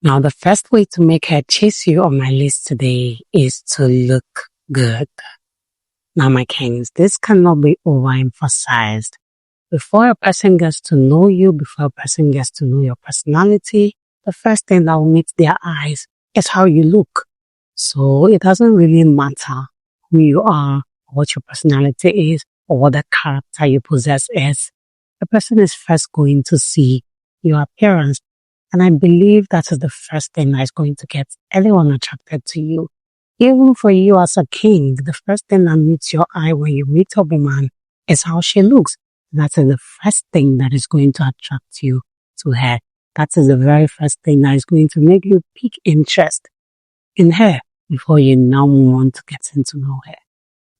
Now, the first way to make her chase you on my list today is to look good. Now, my kings, this cannot be overemphasized. Before a person gets to know you, before a person gets to know your personality, the first thing that will meet their eyes is how you look. So it doesn't really matter who you are, or what your personality is, or what the character you possess is. The person is first going to see your appearance. And I believe that is the first thing that is going to get anyone attracted to you. Even for you as a king, the first thing that meets your eye when you meet a woman is how she looks. That is the first thing that is going to attract you to her. That is the very first thing that is going to make you pique interest in her before you now move on to getting to know her.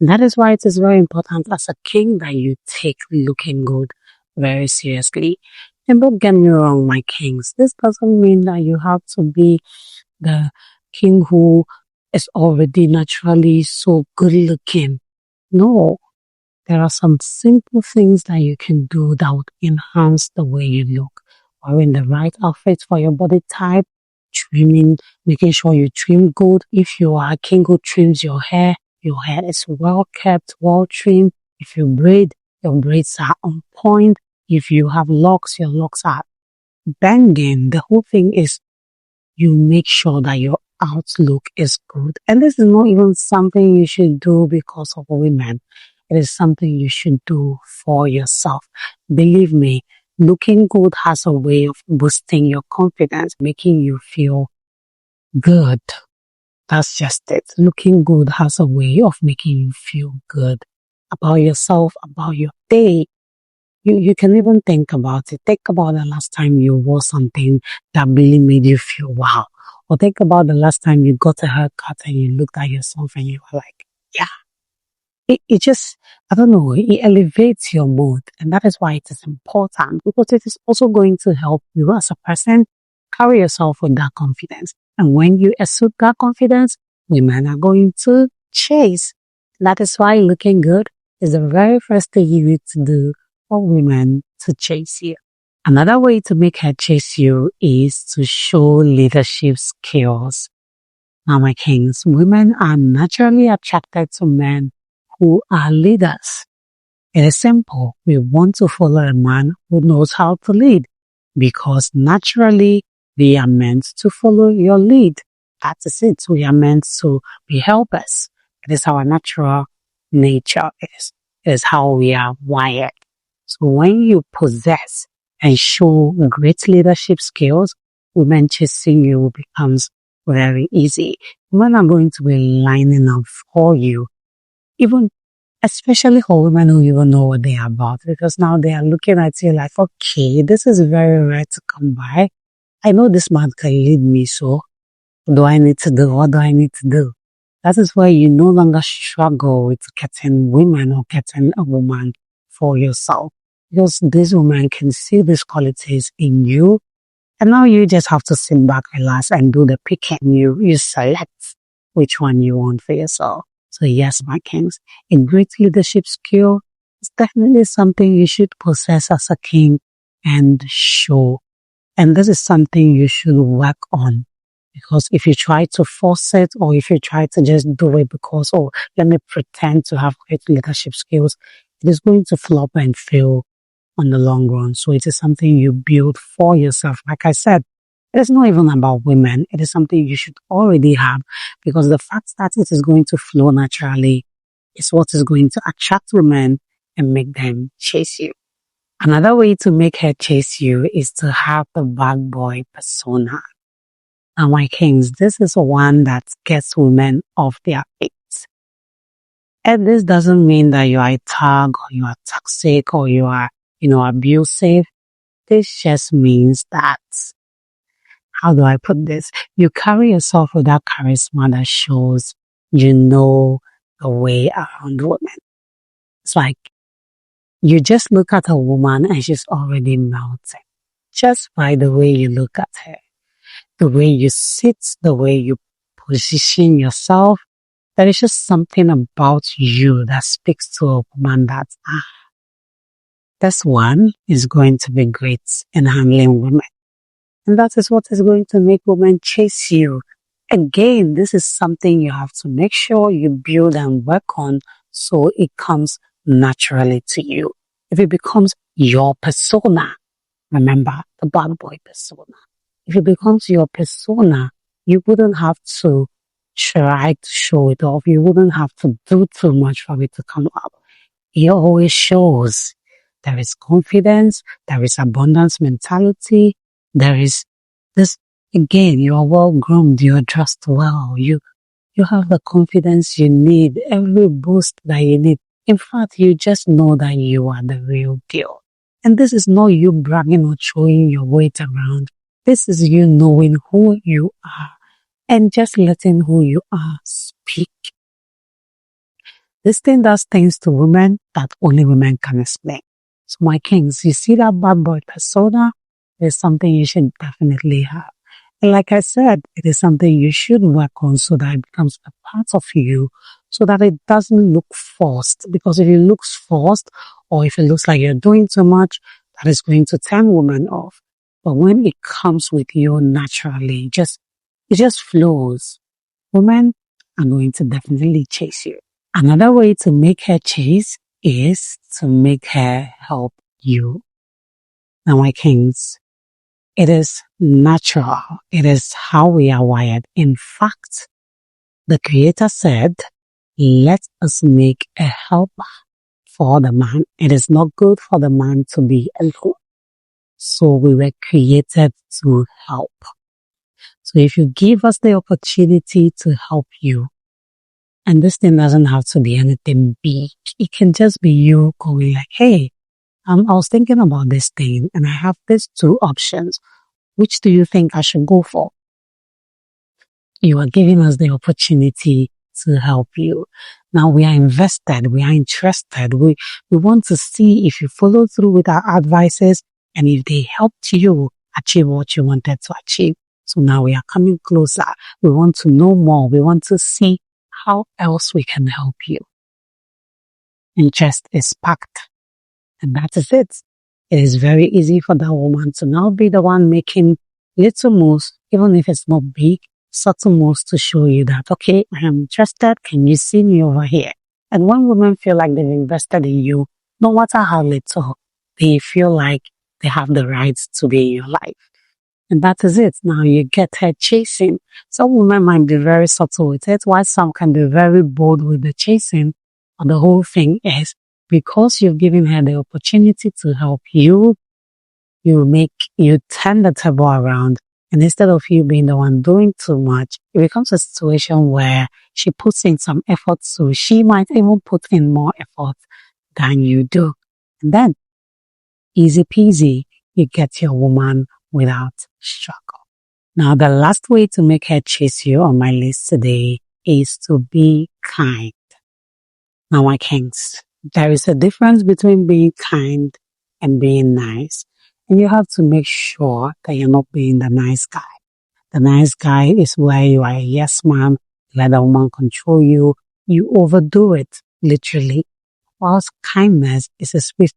And that is why it is very important as a king that you take looking good very seriously. And don't get me wrong, my kings. This doesn't mean that you have to be the king who is already naturally so good looking. No. There are some simple things that you can do that would enhance the way you look. Wearing the right outfit for your body type, trimming, making sure you trim good. If you are a king who trims your hair is well kept, well trimmed. If you braid, your braids are on point. If you have locks, your locks are banging. The whole thing is you make sure that your outlook is good. And this is not even something you should do because of women. It is something you should do for yourself. Believe me, looking good has a way of boosting your confidence, making you feel good. That's just it. Looking good has a way of making you feel good about yourself, about your day. You can even think about it. Think about the last time you wore something that really made you feel wow. Or think about the last time you got a haircut and you looked at yourself and you were like, yeah. It just, I don't know, it elevates your mood. And that is why it is important, because it is also going to help you as a person carry yourself with that confidence. And when you exude that confidence, women are going to chase. That is why looking good is the very first thing you need to do for women to chase you. Another way to make her chase you is to show leadership skills. Now, my kings, women are naturally attracted to men who are leaders. It is simple. We want to follow a man who knows how to lead because naturally we are meant to follow your lead. That is it. We are meant to be helpers. It is our natural nature. It is how we are wired. So when you possess and show great leadership skills, women chasing you becomes very easy. Women are going to be lining up for you. Even, especially for women who even know what they are about, because now they are looking at you like, okay, this is very rare to come by. I know this man can lead me, so what do I need to do? What do I need to do? That is why you no longer struggle with getting women or getting a woman for yourself, because this woman can see these qualities in you, and now you just have to sit back, relax, and do the picking. You select which one you want for yourself. So yes, my kings, a great leadership skill is definitely something you should possess as a king and show. And this is something you should work on, because if you try to force it, or if you try to just do it because, oh, let me pretend to have great leadership skills, it is going to flop and fail on the long run. So it is something you build for yourself. Like I said, it is not even about women. It is something you should already have, because the fact that it is going to flow naturally is what is going to attract women and make them chase you. Another way to make her chase you is to have the bad boy persona. Now, my kings, this is one that gets women off their feet. And this doesn't mean that you are a thug or you are toxic or you are, abusive. This just means that, how do I put this? You carry yourself with that charisma that shows you know the way around women. It's like you just look at a woman and she's already melting just by the way you look at her, the way you sit, the way you position yourself. There is just something about you that speaks to a woman that, this one is going to be great in handling women. And that is what is going to make women chase you. Again, this is something you have to make sure you build and work on so it comes naturally to you. If it becomes your persona, remember the bad boy persona. If it becomes your persona, you wouldn't have to try to show it off. You wouldn't have to do too much for it to come up. It always shows. There is confidence, there is abundance mentality, there is this, again, you are well groomed, you are dressed well, you have the confidence you need, every boost that you need. In fact, you just know that you are the real deal. And this is not you bragging or showing your weight around. This is you knowing who you are and just letting who you are speak. This thing does things to women that only women can explain. So my kings, you see that bad boy persona? It's something you should definitely have. And like I said, it is something you should work on so that it becomes a part of you, so that it doesn't look forced. Because if it looks forced, or if it looks like you're doing too much, that is going to turn women off. But when it comes with you naturally, it just flows. Women are going to definitely chase you. Another way to make her chase is to make her help you. Now, my kings, it is natural. It is how we are wired. In fact, the Creator said, let us make a helper for the man. It is not good for the man to be alone. So we were created to help. So if you give us the opportunity to help you, and this thing doesn't have to be anything big. It can just be you going like, hey, I was thinking about this thing and I have these two options. Which do you think I should go for? You are giving us the opportunity to help you. Now we are invested. We are interested. We want to see if you follow through with our advices and if they helped you achieve what you wanted to achieve. So now we are coming closer. We want to know more. We want to see how else we can help you. Interest is packed. And that is it. It is very easy for that woman to now be the one making little moves, even if it's not big, subtle moves to show you that, okay, I am interested. Can you see me over here? And when women feel like they've invested in you, no matter how little, they feel like they have the right to be in your life. And that is it. Now you get her chasing. Some women might be very subtle with it, while some can be very bold with the chasing. But the whole thing is, because you've given her the opportunity to help you, you turn the table around. And instead of you being the one doing too much, it becomes a situation where she puts in some effort, so she might even put in more effort than you do. And then, easy peasy, you get your woman without struggle. Now, the last way to make her chase you on my list today is to be kind. Now, my kings, there is a difference between being kind and being nice. And you have to make sure that you're not being the nice guy. The nice guy is where you are a yes man, let the woman control you. You overdo it, literally. Whilst kindness is a swift.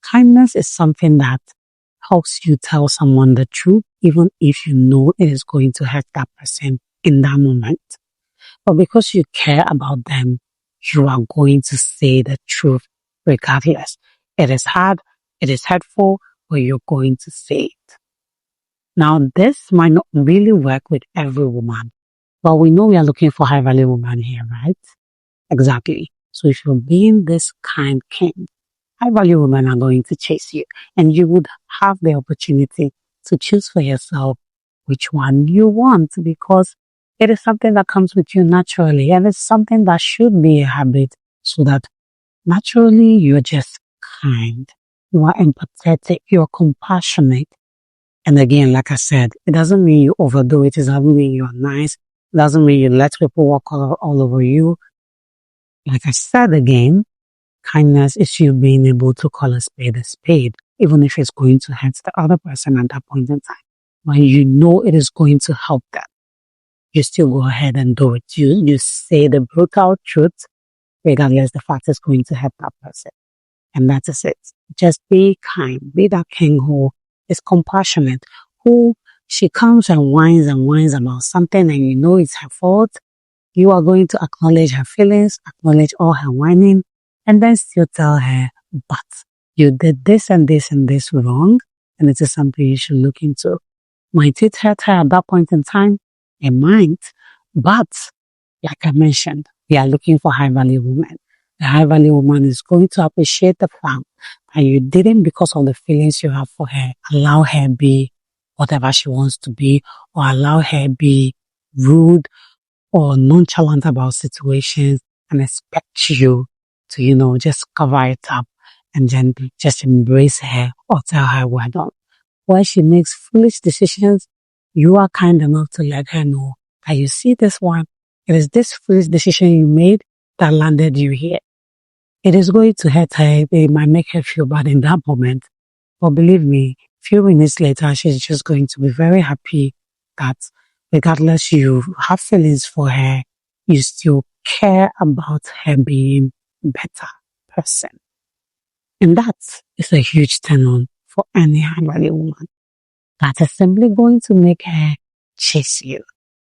Kindness is something that helps you tell someone the truth, even if you know it is going to hurt that person in that moment. But because you care about them, you are going to say the truth regardless. It is hard, it is hurtful, but you're going to say it. Now, this might not really work with every woman, but we know we are looking for high-value women here, right? Exactly. So if you're being this kind king, high-value women are going to chase you, and you would have the opportunity to choose for yourself which one you want, because it is something that comes with you naturally, and it's something that should be a habit, so that naturally you're just kind, you are empathetic, you're compassionate. And again, like I said, it doesn't mean you overdo it, it doesn't mean you're nice, it doesn't mean you let people walk all over you. Like I said again, kindness is you being able to call a spade, even if it's going to hurt the other person at that point in time. When you know it is going to help them, you still go ahead and do it. You say the brutal truth, regardless the fact it's going to hurt that person. And that is it. Just be kind. Be that king who is compassionate, who she comes and whines about something and you know it's her fault, you are going to acknowledge her feelings, acknowledge all her whining, and then still tell her, but you did this and this and this wrong, and it is something you should look into. Might it hurt her at that point in time? It might, but like I mentioned, we are looking for high value women. The high value woman is going to appreciate the fact that you didn't, because of the feelings you have for her, allow her be whatever she wants to be, or allow her be rude or nonchalant about situations and expect you to, just cover it up and then just embrace her or tell her well done. When she makes foolish decisions, you are kind enough to let her know that you see this one. It is this foolish decision you made that landed you here. It is going to hurt her. It might make her feel bad in that moment. But believe me, a few minutes later, she's just going to be very happy that regardless you have feelings for her, you still care about her being a better person. And that is a huge turn on for any high-value woman. That is simply going to make her chase you.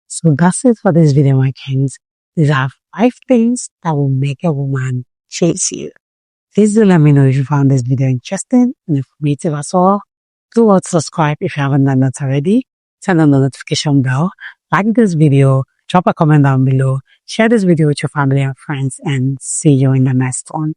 So that's it for this video, my kings. These are 5 things that will make a woman chase you. Please do let me know if you found this video interesting and informative as well. Do also subscribe if you haven't done that already. Turn on the notification bell. Like this video. Drop a comment down below. Share this video with your family and friends, and see you in the next one.